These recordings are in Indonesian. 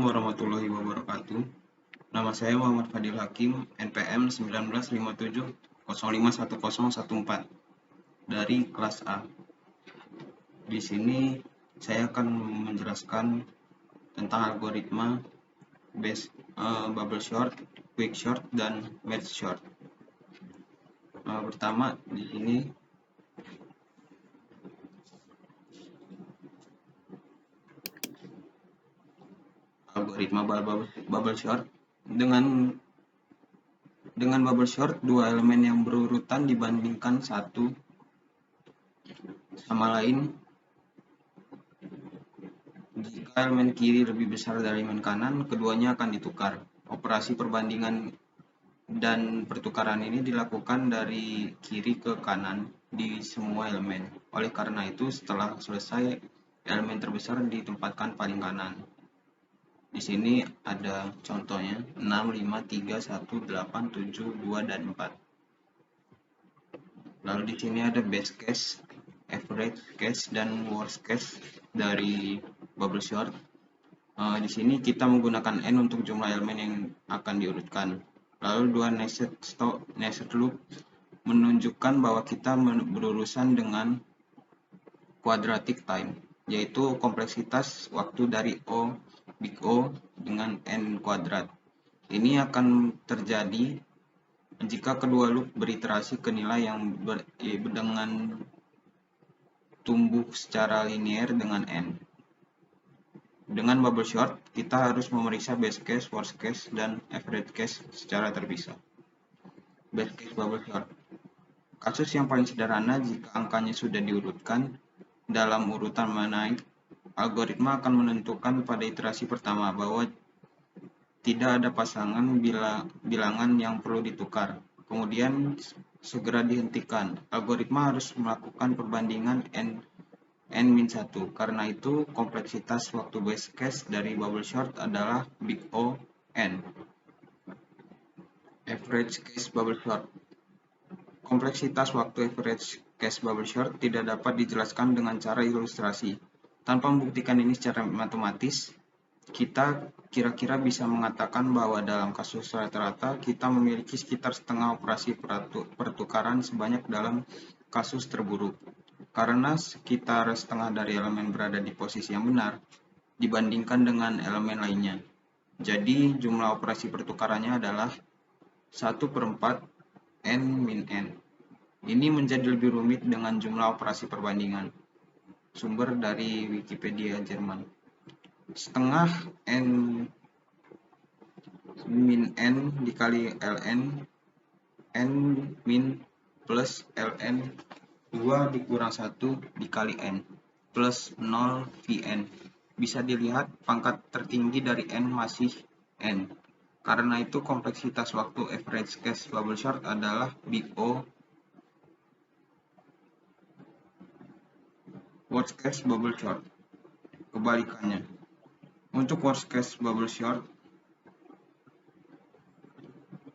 warahmatullahi wabarakatuh. Nama saya Muhammad Fadil Hakim, NPM 1957051014 dari kelas A. Di sini saya akan menjelaskan tentang algoritma bubble sort, quick sort, dan merge sort. Pertama di sini algoritma bubble sort. Dengan bubble sort, dua elemen yang berurutan dibandingkan satu sama lain. Jika elemen kiri lebih besar dari elemen kanan, keduanya akan ditukar. Operasi perbandingan dan pertukaran ini dilakukan dari kiri ke kanan di semua elemen. Oleh karena itu, setelah selesai, elemen terbesar ditempatkan paling kanan. Di sini ada contohnya 6, 5, 3, 1, 8, 7, 2, dan 4. Lalu di sini ada best case, average case, dan worst case dari bubble sort. Di sini kita menggunakan n untuk jumlah elemen yang akan diurutkan. Lalu dua nested loop menunjukkan bahwa kita berurusan dengan quadratic time, yaitu kompleksitas waktu dari big O dengan n kuadrat. Ini akan terjadi jika kedua loop beriterasi ke nilai yang dengan tumbuh secara linear dengan n. Dengan bubble sort, kita harus memeriksa best case, worst case, dan average case secara terpisah. Best case bubble sort. Kasus yang paling sederhana jika angkanya sudah diurutkan dalam urutan menaik, algoritma akan menentukan pada iterasi pertama bahwa tidak ada pasangan bilangan yang perlu ditukar. Kemudian segera dihentikan. Algoritma harus melakukan perbandingan n-1. Karena itu, kompleksitas waktu best case dari bubble sort adalah big O n. Average case bubble sort. Kompleksitas waktu average case bubble sort tidak dapat dijelaskan dengan cara ilustrasi. Tanpa membuktikan ini secara matematis, kita kira-kira bisa mengatakan bahwa dalam kasus rata-rata kita memiliki sekitar setengah operasi pertukaran sebanyak dalam kasus terburuk. Karena sekitar setengah dari elemen berada di posisi yang benar dibandingkan dengan elemen lainnya. Jadi jumlah operasi pertukarannya adalah 1/4 n min n. Ini menjadi lebih rumit dengan jumlah operasi perbandingan. Sumber dari Wikipedia Jerman. Setengah n min n dikali ln, n min plus ln 2 dikurang 1 dikali n plus 0 vn. Bisa dilihat pangkat tertinggi dari n masih n. Karena itu kompleksitas waktu average case bubble sort adalah big O. Worst case bubble sort. Kebalikannya. Untuk worst case bubble sort,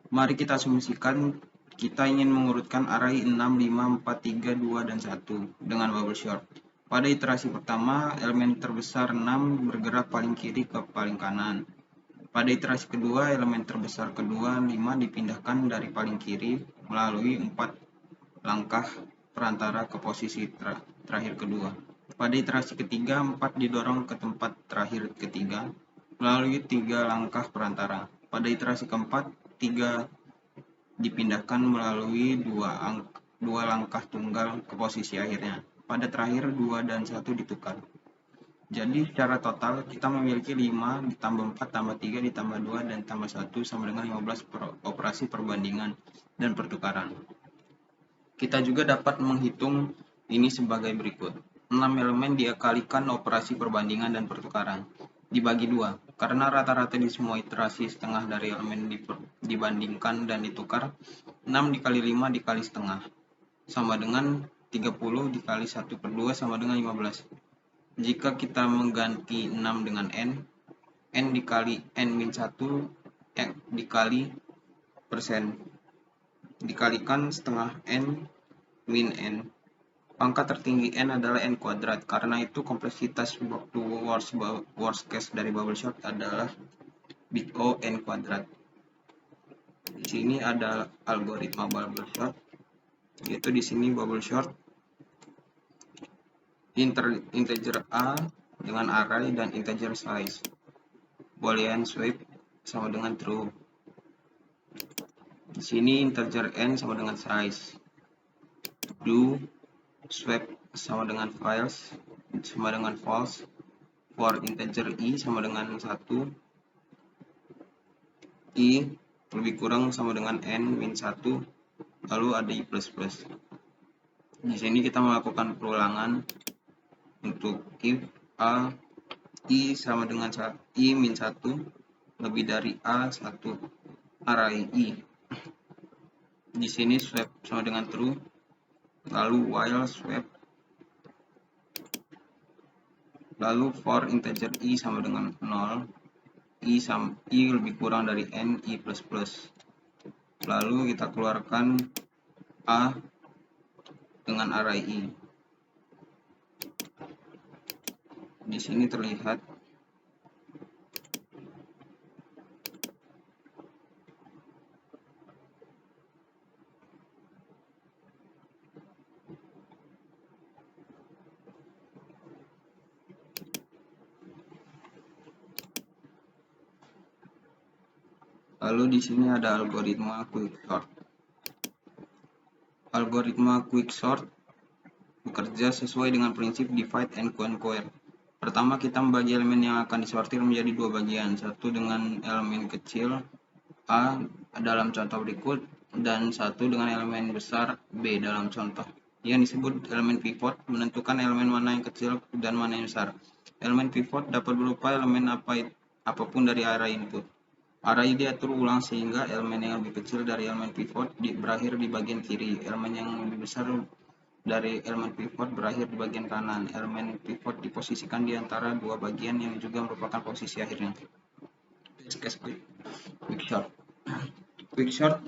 mari kita asumsikan kita ingin mengurutkan array 6, 5, 4, 3, 2, dan 1 dengan bubble sort. Pada iterasi pertama, elemen terbesar 6 bergerak paling kiri ke paling kanan. Pada iterasi kedua, elemen terbesar kedua 5 dipindahkan dari paling kiri melalui 4 langkah perantara ke posisi terakhir kedua. Pada iterasi ketiga, 4 didorong ke tempat terakhir ketiga melalui 3 langkah perantara. Pada iterasi keempat, 3 dipindahkan melalui 2 langkah tunggal ke posisi akhirnya. Pada terakhir, 2 dan 1 ditukar. Jadi secara total kita memiliki 5 ditambah 4 tambah 3 ditambah 2 dan tambah 1 sama dengan 15 operasi perbandingan dan pertukaran. Kita juga dapat menghitung ini sebagai berikut. 6 elemen dikalikan operasi perbandingan dan pertukaran dibagi 2. Karena rata-rata di semua iterasi setengah dari elemen dibandingkan dan ditukar, 6 dikali 5 dikali setengah sama dengan 30 dikali 1/2 sama dengan 15. Jika kita mengganti 6 dengan n dikali n-1 dikali persen dikalikan setengah n min n Pangkat tertinggi n adalah n kuadrat. Karena itu kompleksitas waktu worst case dari bubble short adalah big O n kuadrat. Di sini ada algoritma bubble short, yaitu di sini bubble short integer a dengan array dan integer size. Boolean sweep sama dengan true. Di sini integer n sama dengan size. Do sweep sama dengan files sama dengan false. For integer i sama dengan 1. I lebih kurang sama dengan n min 1. Lalu ada i plus plus. Di sini kita melakukan perulangan untuk if a i sama dengan i min 1 lebih dari a 1 array i. Di sini swap sama dengan true. Lalu while swap. Lalu for integer i sama dengan 0. I lebih kurang dari n i plus plus. Lalu kita keluarkan a dengan array i. Di sini terlihat lalu di sini ada algoritma quicksort. Algoritma quicksort bekerja sesuai dengan prinsip divide and conquer. Pertama, kita membagi elemen yang akan disortir menjadi dua bagian, satu dengan elemen kecil A dalam contoh berikut dan satu dengan elemen besar B dalam contoh. Yang disebut elemen pivot menentukan elemen mana yang kecil dan mana yang besar. Elemen pivot dapat berupa elemen apapun dari array input. Array diatur ulang sehingga elemen yang lebih kecil dari elemen pivot berakhir di bagian kiri. Elemen yang lebih besar dari elemen pivot berakhir di bagian kanan. Elemen pivot diposisikan di antara dua bagian yang juga merupakan posisi akhirnya. Quicksort. Quicksort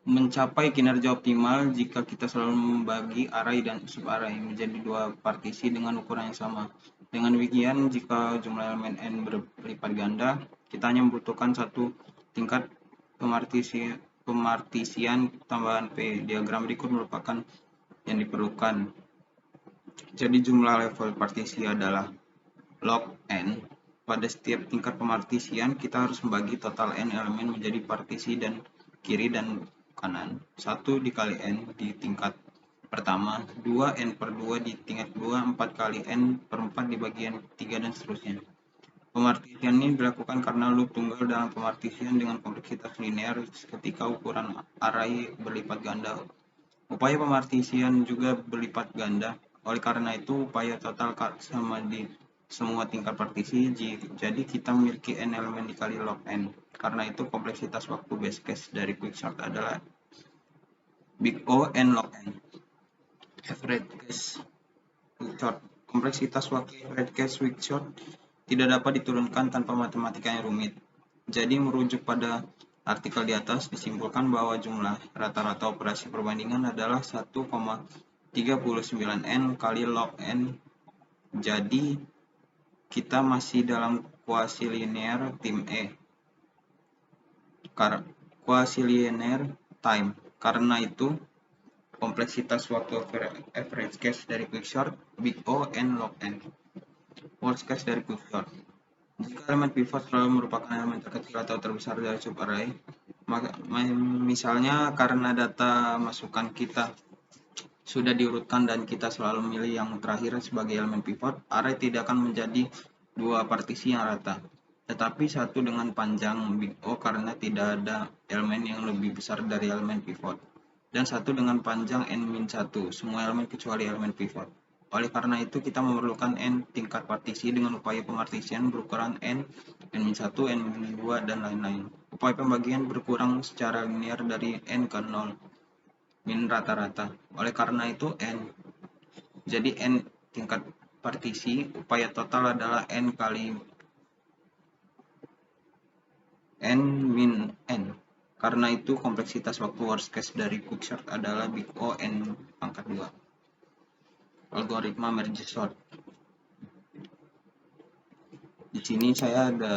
mencapai kinerja optimal jika kita selalu membagi array dan subarray menjadi dua partisi dengan ukuran yang sama. Dengan demikian, jika jumlah elemen n berlipat ganda, kita hanya membutuhkan satu tingkat pemartisian tambahan p. Diagram berikut merupakan yang diperlukan. Jadi jumlah level partisi adalah log n. Pada setiap tingkat pemartisian, kita harus membagi total n elemen menjadi partisi dan kiri dan kanan. 1 dikali n di tingkat pertama, 2 n per 2 di tingkat kedua, 4 kali n per 4 di bagian 3 dan seterusnya. Pemartisian ini dilakukan karena loop tunggal dalam pemartisian dengan kompleksitas linear ketika ukuran array berlipat ganda. Upaya pemartisian juga berlipat ganda. Oleh karena itu, upaya total sama di semua tingkat partisi. Jadi kita memiliki n elemen dikali log n. Karena itu kompleksitas waktu base case dari quicksort adalah big O n log n. Average case quicksort. Kompleksitas waktu average case quicksort tidak dapat diturunkan tanpa matematika yang rumit. Jadi merujuk pada artikel di atas disimpulkan bahwa jumlah rata-rata operasi perbandingan adalah 1,39n kali log n. Jadi kita masih dalam kuasi linear tim E. Kuasi linear time. Karena itu kompleksitas waktu average case dari quicksort big O n log n. Worst case dari quicksort. Jika elemen pivot selalu merupakan elemen terkecil atau terbesar dari subarray, maka misalnya karena data masukan kita sudah diurutkan dan kita selalu memilih yang terakhir sebagai elemen pivot, array tidak akan menjadi dua partisi yang rata, tetapi satu dengan panjang big O karena tidak ada elemen yang lebih besar dari elemen pivot, dan satu dengan panjang n-1, semua elemen kecuali elemen pivot. Oleh karena itu, kita memerlukan n tingkat partisi dengan upaya pemartisian berukuran n, n-1, n-2, dan lain-lain. Upaya pembagian berkurang secara linear dari n ke 0, min rata-rata. Oleh karena itu, n. Jadi, n tingkat partisi, upaya total adalah n kali n min n. Karena itu, kompleksitas waktu worst case dari quicksort adalah big O n pangkat 2. algoritma merge sort. Di sini saya ada